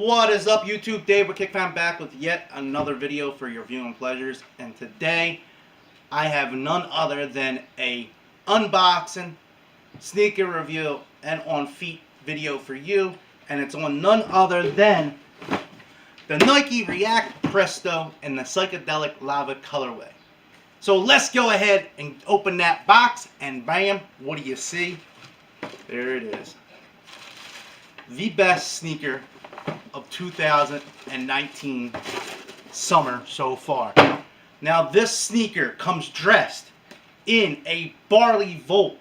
What is up, YouTube? Dave with Kickfam back with yet another video for your viewing pleasures. And today I have none other than a unboxing, sneaker review, and on feet video for you. And it's on none other than the Nike React Presto in the psychedelic lava colorway. So let's go ahead and open that box, and bam, what do you see? There it is. The best sneaker of 2019 summer so far. Now this sneaker comes dressed in a barley volt,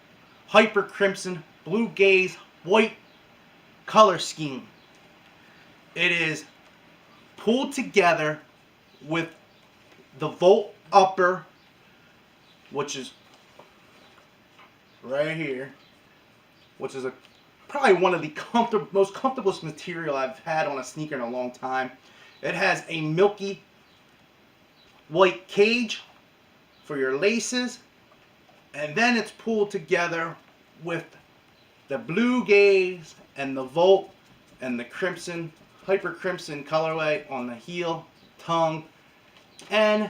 hyper crimson, blue gaze, white color scheme. It is pulled together with the volt upper, which is right here, which is probably one of the most comfortable material I've had on a sneaker in a long time. It has a milky white cage for your laces, and then it's pulled together with the blue gaze and the volt and the crimson, hyper crimson colorway on the heel, tongue, and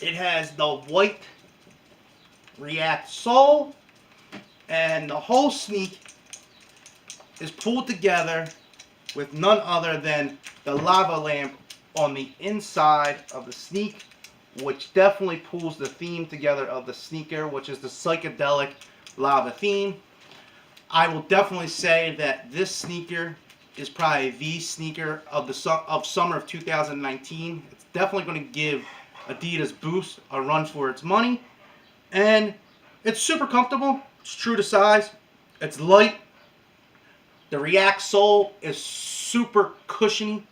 it has the white React sole. And the whole sneak is pulled together with none other than the lava lamp on the inside of the sneak, which definitely pulls the theme together of the sneaker, which is the psychedelic lava theme. I will definitely say that this sneaker is probably the sneaker of summer of 2019. It's definitely going to give Adidas Boost a run for its money, and it's super comfortable. It's true to size. It's light. The React sole is super cushiony.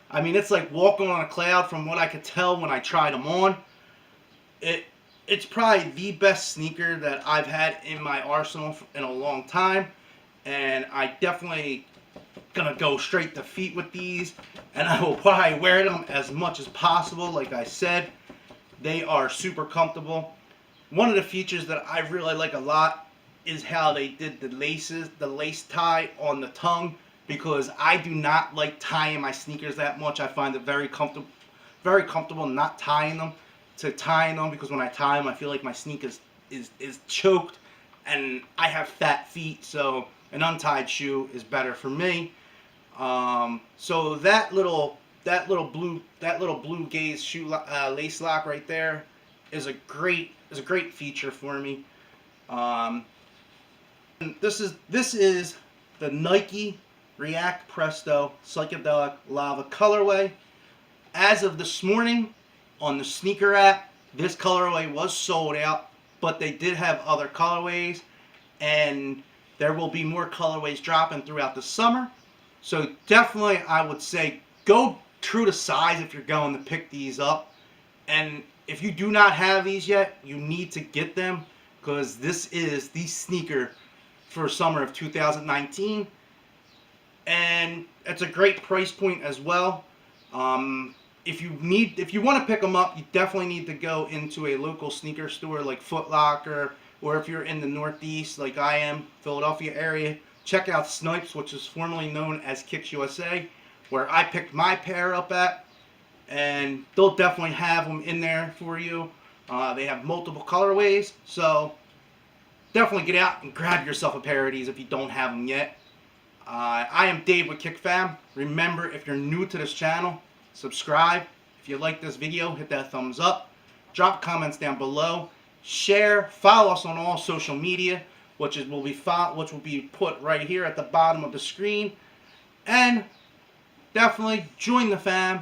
I mean, it's like walking on a cloud from what I could tell when I tried them on. It's probably the best sneaker that I've had in my arsenal in a long time. And I definitely gonna go straight to feet with these. And I will probably wear them as much as possible. Like I said, they are super comfortable. One of the features that I really like a lot is how they did the lace tie on the tongue, because I do not like tying my sneakers that much. I find it very comfortable not tying them because when I tie them, I feel like my sneak is choked, and I have fat feet, so an untied shoe is better for me. So that little blue gaze shoe lace lock right there is a great feature for me. This is the Nike React Presto Psychedelic Lava colorway. As of this morning on the sneaker app, this colorway was sold out, but they did have other colorways, and there will be more colorways dropping throughout the summer. So definitely I would say go true to size if you're going to pick these up. And if you do not have these yet, you need to get them, because this is the sneaker for summer of 2019, and it's a great price point as well. If you want to pick them up, you definitely need to go into a local sneaker store like Foot Locker, or if you're in the Northeast like I am, Philadelphia area, check out Snipes, which is formerly known as Kicks USA, where I picked my pair up at, and they'll definitely have them in there for you. They have multiple colorways, so definitely get out and grab yourself a pair of these if you don't have them yet. I am Dave with Kickfam. Remember, if you're new to this channel, subscribe. If you like this video, hit that thumbs up. Drop comments down below. Share. Follow us on all social media, which will be put right here at the bottom of the screen. And definitely join the fam.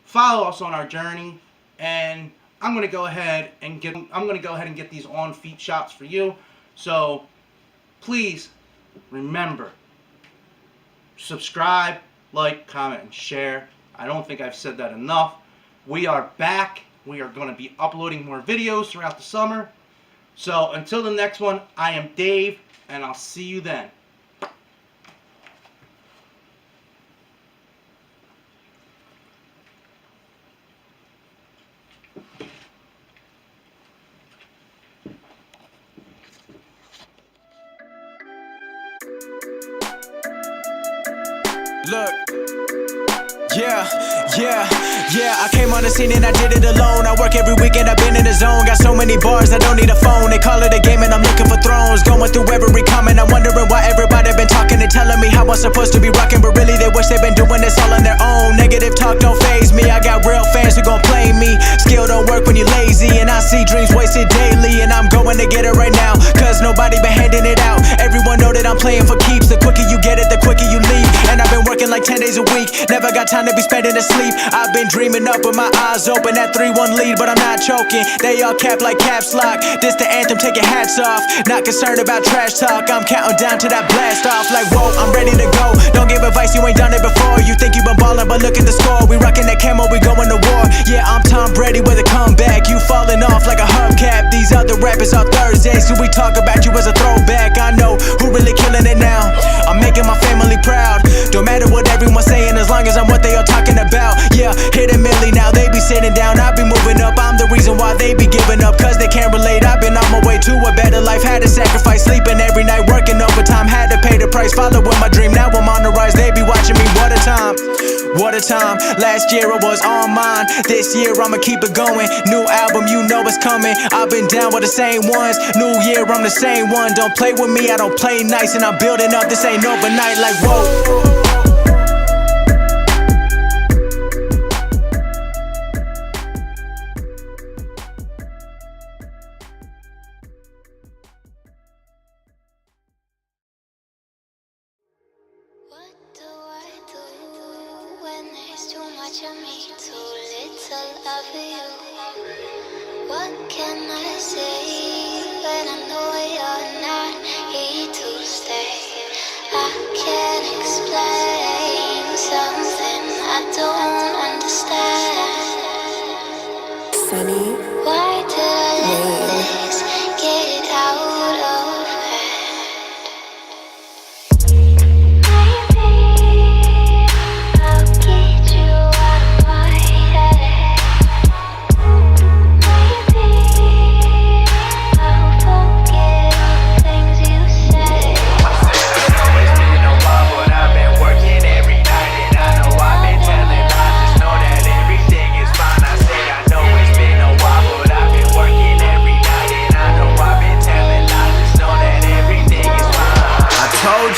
Follow us on our journey. And I'm gonna go ahead and get these on feet shots for you. So please remember, subscribe, like, comment, and share. I don't think I've said that enough. We are back. We are going to be uploading more videos throughout the summer. So until the next one, I am Dave, and I'll see you then. Look. Yeah, I came on the scene and I did it alone. I work every weekend, I've been in the zone. Got so many bars, I don't need a phone. They call it a game and I'm looking for thrones. Going through every comment, I'm wondering why everybody been talking and telling me how I'm supposed to be rocking, but really they wish they been doing this all on their own. Negative talk don't faze me, I got real fans who gon' play me. Skill don't work when you're lazy, and I see dreams wasted daily. And I'm going to get it right now, cause nobody been handing it out. Everyone know that I'm playing for keeps. The quicker you get it, the quicker you leave. And I've been working like 10 days a week, never got time to be spending asleep. I've been dreaming up with my eyes open, that 3-1 lead, but I'm not choking. They all cap like caps lock. This the anthem, take your hats off. Not concerned about trash talk, I'm counting down to that blast off. Like whoa, I'm ready to go. Don't give advice, you ain't done it before. You think you been ballin', but look at the score. We rockin' that camo, we going to war. Yeah, I'm Tom Brady with a comeback. You falling off like a hubcap. These other rappers are Thursdays, so we talk about you as a throwback. I know who really killing it now. I'm making my family proud. Don't matter what everyone's saying, as long as I'm what they all talking about. Yeah, hit a milli now, they be sitting down, I be moving up. I'm the reason why they be giving up, cause they can't relate. I've been on my way to a better life, had to sacrifice sleeping every night, working overtime, had to pay the price, following my dream. Now I'm on the rise, they be watching me. What a time, what a time. Last year I was on mine, this year I'ma keep it going. New album, you know it's coming. I've been down with the same ones, new year I'm the same one. Don't play with me, I don't play nice, and I'm building up, this ain't overnight. Like whoa. Of me, too little of you. What can I say when I know you're not here to stay? I can't explain something I don't understand. Sunny, why did I let this get out of hand?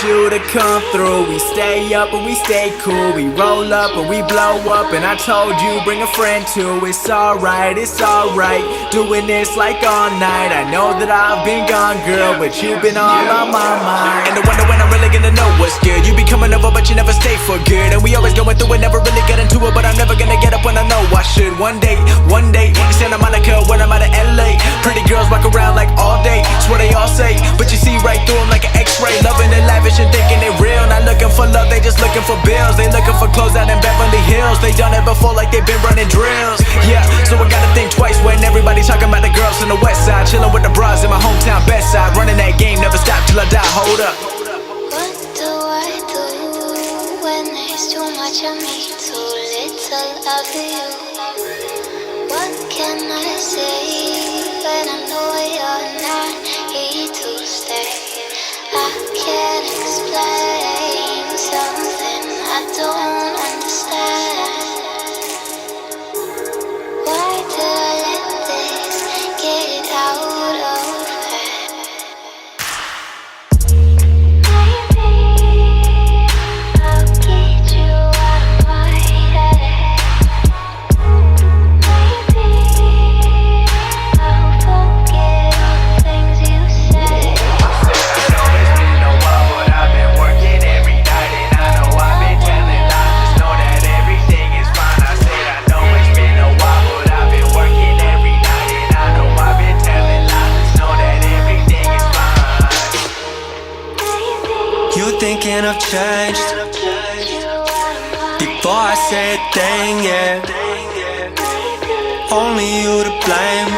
You to come through, we stay up and we stay cool. We roll up and we blow up, and I told you bring a friend too. It's alright, doing this like all night. I know that I've been gone, girl, but you've been all on my mind. And I wonder when I'm really gonna know what's good. You be coming over but you never stay for good, and we always going through it, never really get into it. But I'm never gonna get up when I know I should. One day, in Santa Monica when I'm out of LA. Pretty girls walk around like all day, it's what they all say, but you see right through them like an x-ray. Loving and lavish and thinking it real, not looking for love, they just looking for bills. They looking for clothes out in Beverly Hills, they done it before like they been running drills. Yeah, so I gotta think twice when everybody talking about the girls on the west side, chilling with the bras in my hometown best side, running that game, never stop till I die. Hold up. What do I do when there's too much of me, too little of you? What can I say when I know you're not here to stay? I can't explain something I don't understand. Why did I let this get out of hand? Maybe I'll get you out of my head. Maybe I'll forget all the things you said. thinking I've changed before I say a thing, yeah. Only you to blame.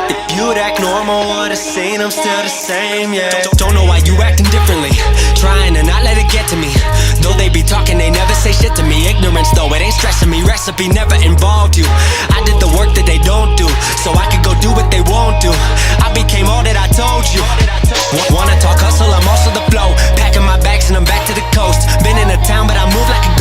If you'd act normal, would've seen I'm still the same, yeah. Don't know why you acting differently, trying to not let it get to me. Though they be talking, they never say shit to me. Ignorance though, it ain't stressing me. Recipe never involved you. I did the work that they don't do, so I could go do what they won't do. I became all that I told you. Wanna talk hustle, I'm also the flow. Packing my bags and I'm back to the coast. Been in the town, but I move like a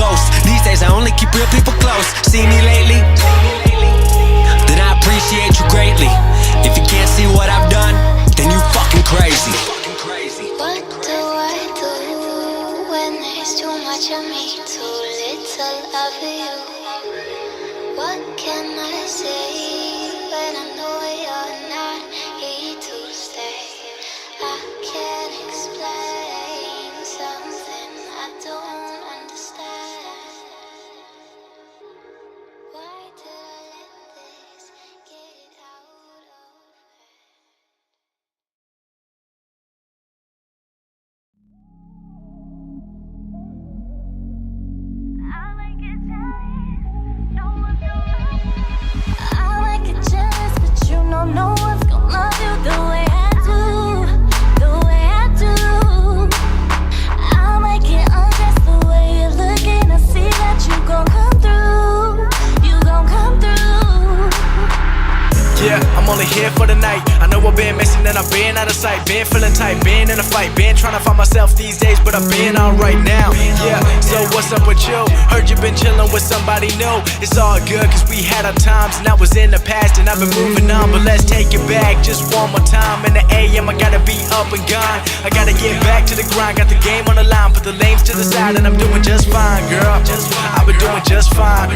man, I've been out of sight, been feeling tight, been in a fight, been trying to find myself these days, but I've been on right now. Yeah, so what's up with you? Heard you been chilling with somebody new. It's all good, cause we had our times, and that was in the past, and I've been moving on. But let's take it back just one more time. In the AM, I gotta be up and gone. I gotta get back to the grind, got the game on the line, put the lanes to the side, and I'm doing just fine, girl. I've been doing just fine.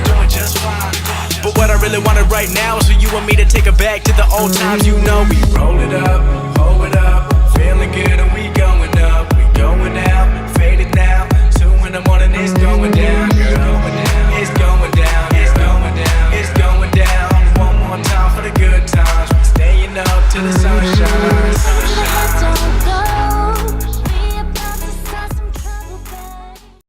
But what I really wanted right now is for you and me to take it back to the old times. You know we roll it up,